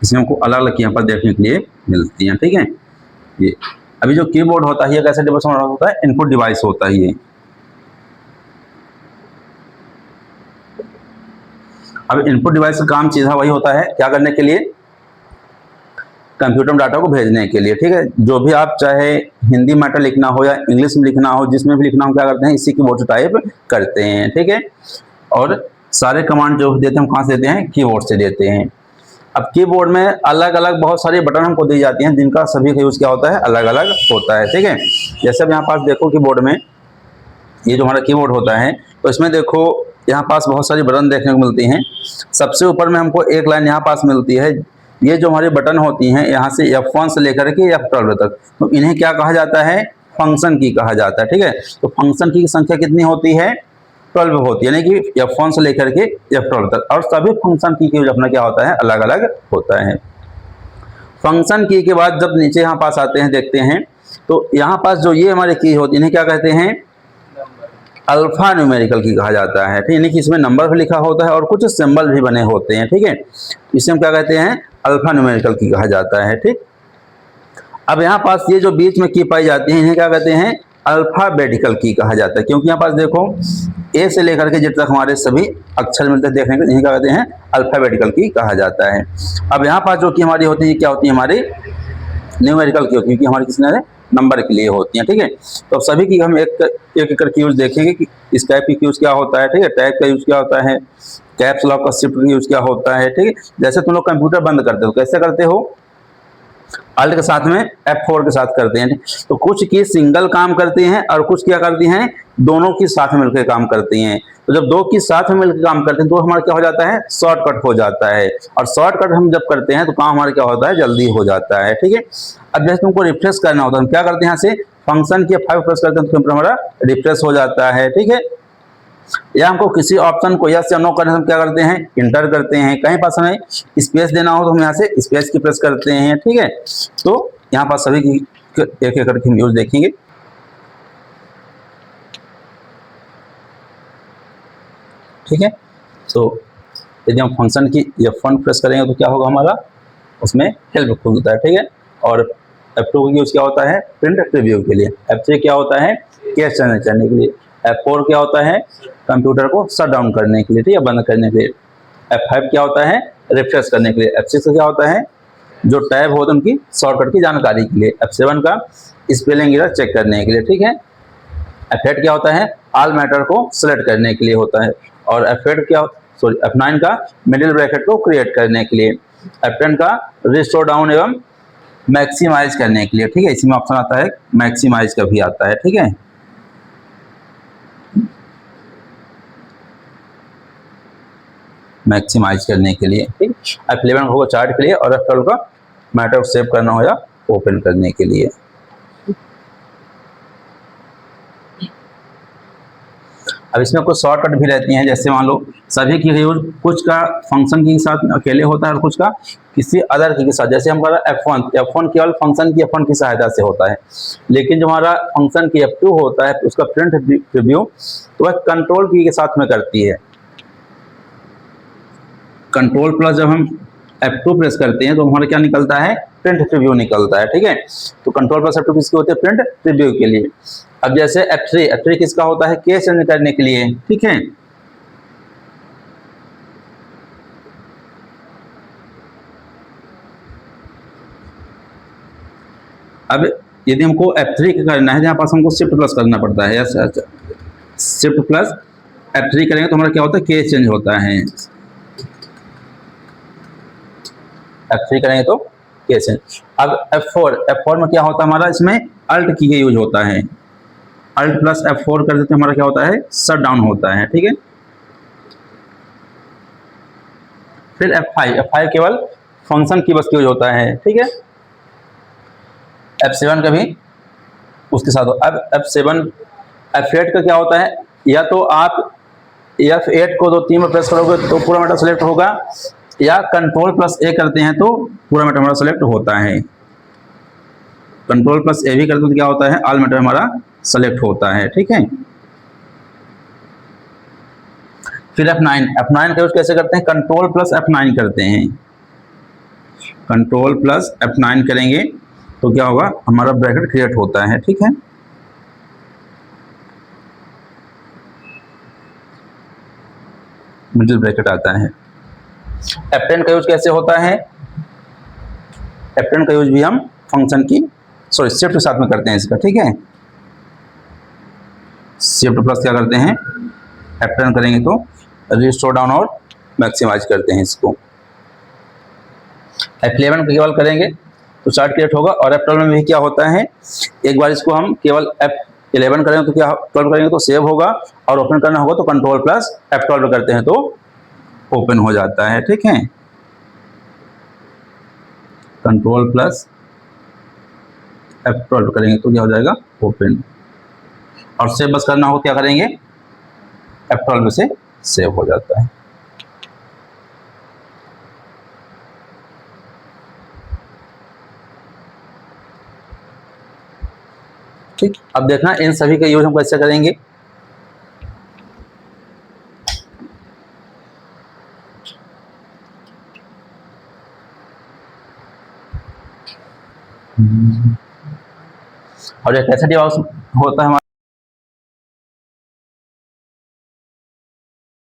इसमें हमको अलग अलग यहाँ पर देखने के लिए मिलती हैं, ठीक है। ये अभी जो कीबोर्ड होता है ये कैसे डिवाइस होता है, इनपुट डिवाइस होता है ये। अब इनपुट डिवाइस का काम सीधा वही होता है, क्या करने के लिए, कंप्यूटर में डाटा को भेजने के लिए, ठीक है। जो भी आप चाहे हिंदी मैटर लिखना हो या इंग्लिश में लिखना हो, जिसमें भी लिखना हो, क्या करते हैं, इसी कीबोर्ड से टाइप करते हैं, ठीक है। और सारे कमांड जो देते हैं हम कहाँ से देते हैं, कीबोर्ड से देते हैं। अब कीबोर्ड में अलग अलग बहुत सारे बटन हमको दी जाती हैं, जिनका सभी का यूज क्या होता है, अलग अलग होता है, ठीक है। जैसे अब यहाँ पास देखो कीबोर्ड में, ये जो हमारा कीबोर्ड होता है, तो इसमें देखो यहाँ पास बहुत सारी बटन देखने को मिलती हैं। सबसे ऊपर में हमको एक लाइन यहाँ पास मिलती है, ये जो हमारी बटन होती हैं यहाँ से F1 से लेकर के F12 तक, तो इन्हें क्या कहा जाता है, फंक्शन की कहा जाता है, ठीक है। तो फंक्शन की संख्या कितनी होती है, 12 होती है, यानी कि F1 से लेकर के F12 तक। और सभी फंक्शन की यूज अपना क्या होता है, अलग अलग होता है। फंक्शन की के बाद जब नीचे यहाँ पास आते हैं, देखते हैं, तो यहाँ पास जो ये हमारी की होती है, इन्हें क्या कहते हैं, अल्फा न्यूमेरिकल की कहा जाता है, ठीक है। यानी कि इसमें नंबर भी लिखा होता है और कुछ सिंबल भी बने होते हैं, ठीक है। इसे हम क्या कहते हैं, अल्फा न्यूमेरिकल की कहा जाता है, ठीक। अब यहाँ पास ये जो बीच में की पाई जाती है, इन्हें क्या कहते हैं, अल्फाबेटिकल की कहा जाता है, क्योंकि यहाँ पास देखो ए से लेकर के जब तक हमारे सभी अक्षर मिलते हैं देखने को, इन्हें क्या कहते हैं, अल्फाबेटिकल की कहा जाता है। अब यहाँ पास जो की हमारी होती है, क्या होती है, हमारी न्यूमेरिकल की होती है, क्योंकि हमारी किसने नंबर के लिए होती हैं, ठीक है। तो अब सभी की हम एक एक करके यूज देखेंगे कि इस टाइप की यूज क्या होता है, ठीक है, टाइप का यूज क्या होता है, कैप्स लॉक का शिफ्ट का यूज क्या होता है, ठीक है। जैसे तुम लोग कंप्यूटर बंद करते हो, कैसे करते हो, अल्ट के साथ में F4 के साथ करते हैं। तो कुछ की सिंगल काम करती हैं और कुछ क्या करती हैं, दोनों की साथ में मिलकर काम करती हैं। तो जब दो की साथ में मिलकर काम करते हैं तो हमारा क्या हो जाता है, शॉर्टकट हो जाता है। और शॉर्टकट हम जब करते हैं तो काम हमारा क्या होता है, जल्दी हो जाता है, ठीक है। अब जैसे तुमको रिफ्रेश करना होता है, हम क्या करते हैं, यहाँ से फंक्शन की 5 प्रेस करते हैं तो हमारा रिफ्रेश हो जाता है, ठीक है। या हमको किसी ऑप्शन को यस या नो करने से हम क्या करते हैं, इंटर करते हैं। कहीं पास हमें स्पेस देना हो तो हम यहाँ से स्पेस की प्रेस करते हैं, ठीक है। तो यहाँ पास सभी की एक एक करके हम यूज देखेंगे, ठीक है। तो यदि हम फंक्शन की F1 प्रेस करेंगे तो क्या होगा, हमारा उसमें हेल्प खुलता है, ठीक है। और F2 का यूज क्या होता है, प्रिंट प्रीव्यू के लिए। F3 क्या होता है, कैश जनरेट करने के लिए। F4 क्या होता है, कंप्यूटर को शट डाउन करने के लिए, ठीक है, बंद करने के लिए। F5 क्या होता है, रिफ्रेश करने के लिए। F6 क्या होता है, जो टैब होते हैं उनकी शॉर्टकट की जानकारी के लिए। F7 का स्पेलिंग एरर चेक करने के लिए, ठीक है। F8 क्या होता है, ऑल मैटर को सिलेक्ट करने के लिए होता है। और F9 का मिडिल ब्रैकेट को क्रिएट करने के लिए। F10 का रिस्टोर डाउन एवं मैक्सिमाइज करने के लिए, ठीक है। इसमें ऑप्शन आता है मैक्सिमाइज का भी आता है, ठीक है। मैक्सिमाइज करने के लिए, ठीक। F11 होगा चार्ट के लिए और F12 का मैटर को सेव करना हो या ओपन करने के लिए। अब इसमें कुछ शॉर्टकट भी रहती हैं, जैसे मान लो सभी की यूज कुछ का फंक्शन के साथ अकेले होता है और कुछ का किसी अदर की के साथ। जैसे हमारा F1 केवल फंक्शन की F1 की सहायता से होता है, लेकिन जो हमारा फंक्शन की F2 होता है उसका प्रिंट प्रीव्यू तो वह कंट्रोल की के साथ में करती है। कंट्रोल प्लस जब हम F2 प्रेस करते हैं तो हमारा क्या निकलता है, प्रिंट प्रीव्यू निकलता है, ठीक है। तो कंट्रोल प्लस F2 किसकी होती है, प्रिंट प्रीव्यू के लिए। अब जैसे F3 किसका होता है, केस चेंज करने के लिए, ठीक है। अब यदि हमको F3 करना है, जहाँ पास हमको शिफ्ट प्लस करना पड़ता है, शिफ्ट प्लस F3 करेंगे तो हमारा क्या होता है, केस चेंज होता है। F3 करेंगे तो केस चेंज। अब F4 में क्या होता है हमारा, इसमें अल्ट की यूज होता है। अल्ट प्लस F4 कर देते हैं, हमारा क्या होता है, शट डाउन होता है, ठीक है। फिर F5 केवल फंक्शन की बस यूज होता है, ठीक है। F7 का भी उसके साथ हो। अब F8 का क्या होता है, या तो आप F8 को 2 3 में प्रेस करोगे तो पूरा मैटर सेलेक्ट होगा, या कंट्रोल प्लस A करते हैं तो पूरा मैटर हमारा सेलेक्ट होता है। कंट्रोल प्लस A भी करते हैं तो क्या होता है, ऑल मैटर हमारा सेलेक्ट होता है, ठीक है। फिर F9 का यूज कैसे करते हैं, कंट्रोल प्लस F9 करते हैं। कंट्रोल प्लस F9 करेंगे तो क्या होगा, हमारा ब्रैकेट क्रिएट होता है, ठीक है। मिडिल ब्रैकेट आता है। F10 का यूज कैसे होता है, F10 का यूज भी हम फंक्शन की शिफ्ट के साथ में करते हैं इसका, ठीक है। शिफ्ट प्लस क्या करते हैं, F10 करेंगे तो रिस्टोर डाउन और मैक्सिमाइज करते हैं इसको। F11 केवल करेंगे तो चार्ट क्रिएट होगा, और F12 में भी क्या होता है, एक बार इसको हम केवल F11 करेंगे तो क्या 12 करेंगे तो सेव होगा, और ओपन करना होगा तो कंट्रोल प्लस F12 करते हैं तो ओपन हो जाता है, ठीक है। कंट्रोल प्लस F12 करेंगे तो क्या हो जाएगा, ओपन। और सेव बस करना हो क्या करेंगे, F12 से सेव हो जाता है। ठीक, अब देखना इन सभी का यूज हम कैसे करेंगे। और एक ऐसा डिवाइस होता है हमारा